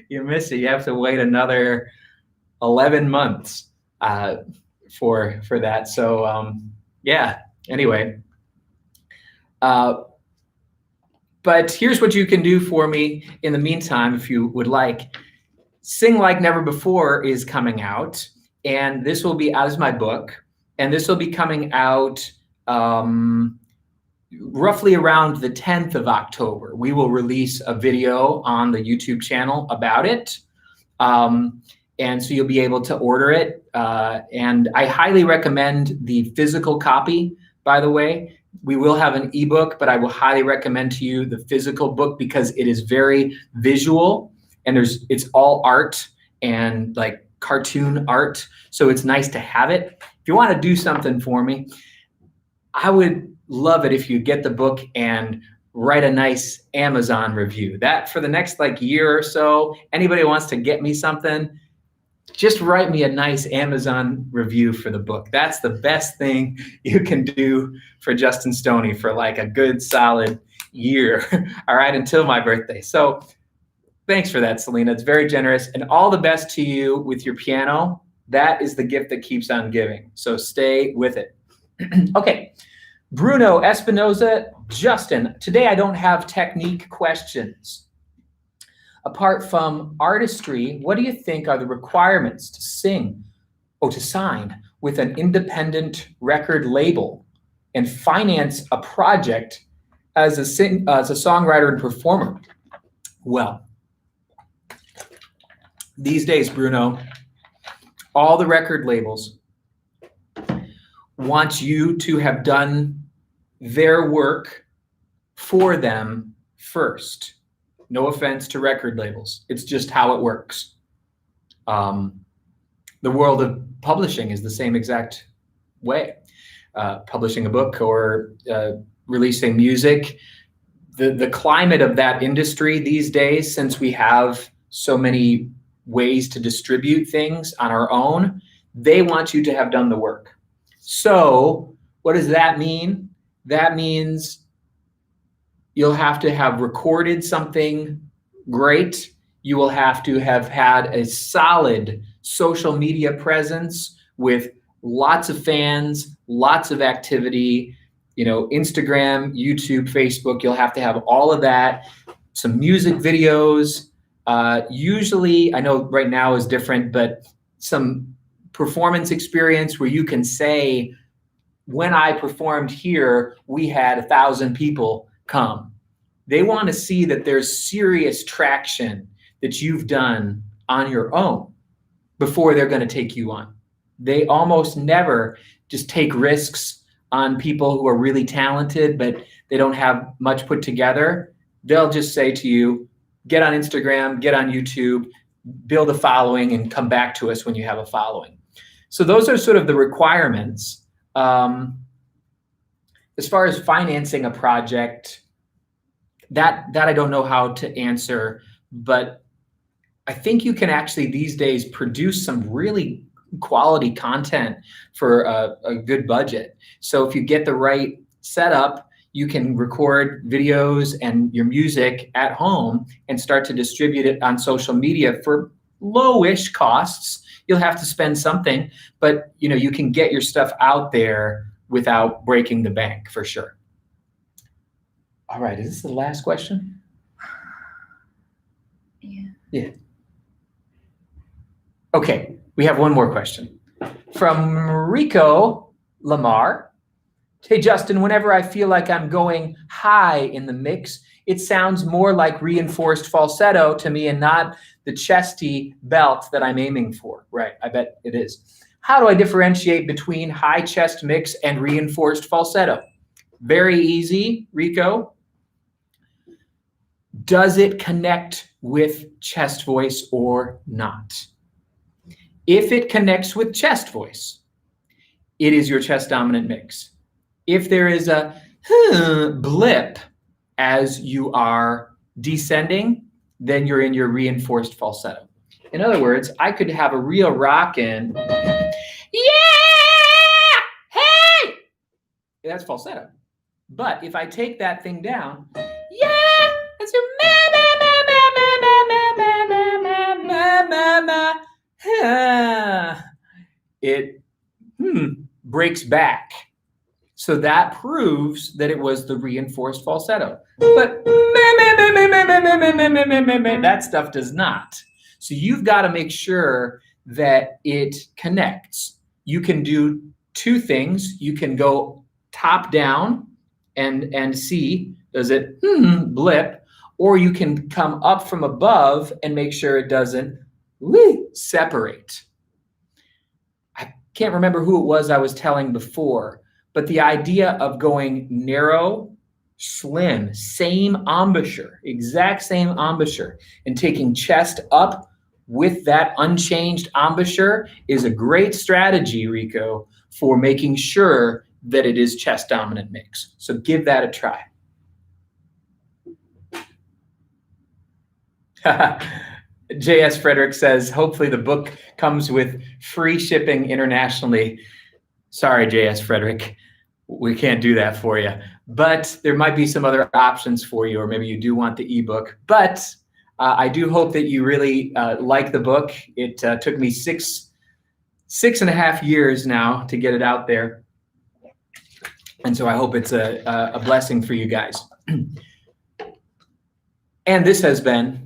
You missed it. You have to wait another 11 months for that. So yeah, anyway. But here's what you can do for me in the meantime, if you would like. Sing Like Never Before is coming out, and this will be out as my book, and this will be coming out roughly around the 10th of October. We will release a video on the YouTube channel about it. And so you'll be able to order it. And I highly recommend the physical copy, by the way. We will have an ebook, but I will highly recommend to you the physical book because it is very visual and it's all art and like cartoon art. So it's nice to have it. If you want to do something for me, I would love it if you get the book and write a nice Amazon review. That for the next like year or so, anybody who wants to get me something, just write me a nice Amazon review for the book. That's the best thing you can do for Justin Stoney for like a good solid year. All right, until my birthday. So thanks for that, Selena. It's very generous. And all the best to you with your piano. That is the gift that keeps on giving. So stay with it. Okay. Bruno Espinoza, Justin, today I don't have technique questions. Apart from artistry, what do you think are the requirements to sign with an independent record label and finance a project as a songwriter and performer? Well, these days, Bruno, all the record labels want you to have done their work for them first. No offense to record labels. It's just how it works. The world of publishing is the same exact way. Publishing a book or releasing music. The climate of that industry these days, since we have so many ways to distribute things on our own, they want you to have done the work. So what does that mean? That means you'll have to have recorded something great. You will have to have had a solid social media presence with lots of fans, lots of activity, Instagram, YouTube, Facebook. You'll have to have all of that, some music videos. Usually, I know right now is different, but some performance experience where you can say, when I performed here, we had 1,000 people come. They want to see that there's serious traction that you've done on your own before they're going to take you on. They almost never just take risks on people who are really talented, but they don't have much put together. They'll just say to you, get on Instagram, get on YouTube, build a following, and come back to us when you have a following. So those are sort of the requirements. As far as financing a project, that I don't know how to answer, but I think you can actually these days produce some really quality content for a good budget. So if you get the right setup, you can record videos and your music at home and start to distribute it on social media for low-ish costs. You'll have to spend something, but you can get your stuff out there without breaking the bank for sure. All right, is this the last question? Yeah. Okay, we have one more question. From Rico Lamar. Hey, Justin, whenever I feel like I'm going high in the mix, it sounds more like reinforced falsetto to me and not the chesty belt that I'm aiming for. Right, I bet it is. How do I differentiate between high chest mix and reinforced falsetto? Very easy, Rico. does it connect with chest voice or not? If it connects with chest voice, it is your chest dominant mix. If there is a blip as you are descending, then you're in your reinforced falsetto. In other words, I could have a real rockin', yeah, hey, that's falsetto. But if I take that thing down, yeah, it's a it breaks back. So that proves that it was the reinforced falsetto. But that stuff does not. So you've got to make sure that it connects. You can do two things. You can go top down and see, does it blip? Or you can come up from above and make sure it doesn't separate. I can't remember who it was I was telling before, but the idea of going narrow, slim, same embouchure, exact same embouchure, and taking chest up with that unchanged embouchure is a great strategy, Rico, for making sure that it is chest dominant mix. So give that a try. J.S. Frederick says, hopefully the book comes with free shipping internationally. Sorry, J.S. Frederick, we can't do that for you. But there might be some other options for you, or maybe you do want the ebook. But I do hope that you really like the book. It took me six and a half years now to get it out there. And so I hope it's a blessing for you guys. And this has been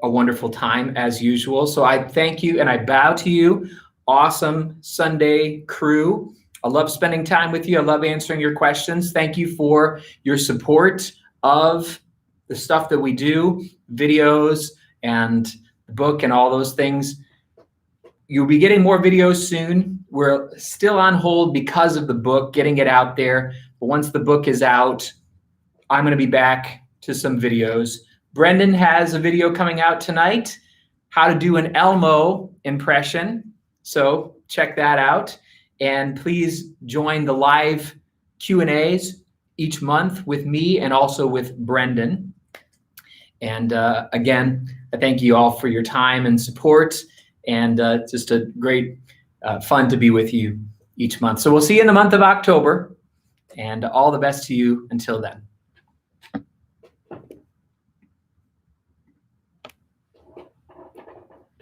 a wonderful time as usual. So I thank you and I bow to you. Awesome Sunday crew. I love spending time with you. I love answering your questions. Thank you for your support of the stuff that we do, videos and the book and all those things. You'll be getting more videos soon. We're still on hold because of the book, getting it out there. But once the book is out, I'm going to be back to some videos. Brendan has a video coming out tonight, how to do an Elmo impression. So check that out. And please join the live Q&As each month with me and also with Brendan. And again, I thank you all for your time and support. And just a great fun to be with you each month. So we'll see you in the month of October. And all the best to you until then.